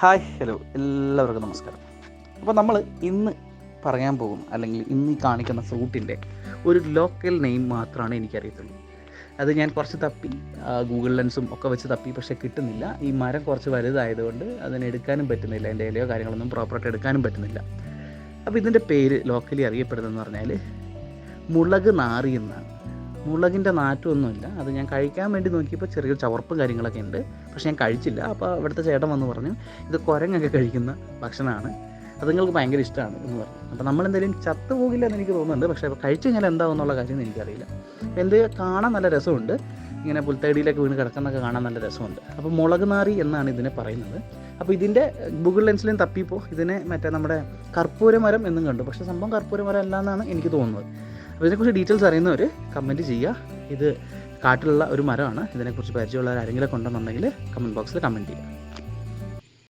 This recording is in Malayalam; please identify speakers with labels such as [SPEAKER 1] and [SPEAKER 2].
[SPEAKER 1] ഹായ് ഹലോ എല്ലാവർക്കും നമസ്കാരം. അപ്പോൾ നമ്മൾ ഇന്ന് പറയാൻ പോകും, അല്ലെങ്കിൽ ഇന്ന് ഈ കാണിക്കുന്ന ഫ്രൂട്ടിൻ്റെ ഒരു ലോക്കൽ നെയിം മാത്രമാണ് എനിക്കറിയത്തുള്ളൂ. അത് ഞാൻ കുറച്ച് തപ്പി, ഗൂഗിൾ ലെൻസും ഒക്കെ വെച്ച് തപ്പി, പക്ഷേ കിട്ടുന്നില്ല. ഈ മരം കുറച്ച് വലുതായതുകൊണ്ട് അതിനെടുക്കാനും പറ്റുന്നില്ല, എൻ്റെ ഇലയോ കാര്യങ്ങളൊന്നും പ്രോപ്പറായിട്ട് എടുക്കാനും പറ്റുന്നില്ല. അപ്പോൾ ഇതിൻ്റെ പേര് ലോക്കലി അറിയപ്പെടുന്നതെന്ന് പറഞ്ഞാൽ മുളക് നാറി എന്നാണ്. മുളകിൻ്റെ നാറ്റമൊന്നുമില്ല. അത് ഞാൻ കഴിക്കാൻ വേണ്ടി നോക്കിയപ്പോൾ ചെറിയൊരു ചവർപ്പും കാര്യങ്ങളൊക്കെ ഉണ്ട്, പക്ഷേ ഞാൻ കഴിച്ചില്ല. അപ്പോൾ ഇവിടുത്തെ ചേട്ടൻ വന്ന് പറഞ്ഞു ഇത് കുരങ്ങൊക്കെ കഴിക്കുന്ന ഭക്ഷണമാണ്, അത് നിങ്ങൾക്ക് ഭയങ്കര ഇഷ്ടമാണ് എന്ന് പറഞ്ഞു. അപ്പോൾ നമ്മളെന്തെങ്കിലും ചത്തുപോകില്ല എന്ന് എനിക്ക് തോന്നുന്നുണ്ട്, പക്ഷേ കഴിച്ചു കഴിഞ്ഞാൽ എന്താകുന്നുള്ള കാര്യം എനിക്കറിയില്ല. എന്ത് കാണാൻ നല്ല രസമുണ്ട്, ഇങ്ങനെ പുൽത്തടിയിലൊക്കെ വീണ് കിടക്കുന്നതൊക്കെ കാണാൻ നല്ല രസമുണ്ട്. അപ്പോൾ മുളക് നാറി എന്നാണ് ഇതിനെ പറയുന്നത്. അപ്പോൾ ഇതിൻ്റെ ഗൂഗിൾ ലെൻസിലും തപ്പിയപ്പോൾ ഇതിനെ നമ്മുടെ കർപ്പൂരമരം എന്നും കണ്ടു, പക്ഷേ സംഭവം കർപ്പൂരമരം അല്ല എന്നാണ് എനിക്ക് തോന്നുന്നത്. അപ്പോൾ ഇതിനെക്കുറിച്ച് ഡീറ്റെയിൽസ് അറിയുന്നവർ കമൻറ്റ് ചെയ്യുക. ഇത് കാട്ടിലുള്ള ഒരു മരമാണ്. ഇതിനെക്കുറിച്ച് പരിചയമുള്ളവർ ആരെങ്കിലും ഉണ്ടെന്നുണ്ടെങ്കിൽ കമൻറ്റ് ബോക്സിൽ കമൻറ്റ് ചെയ്യുക.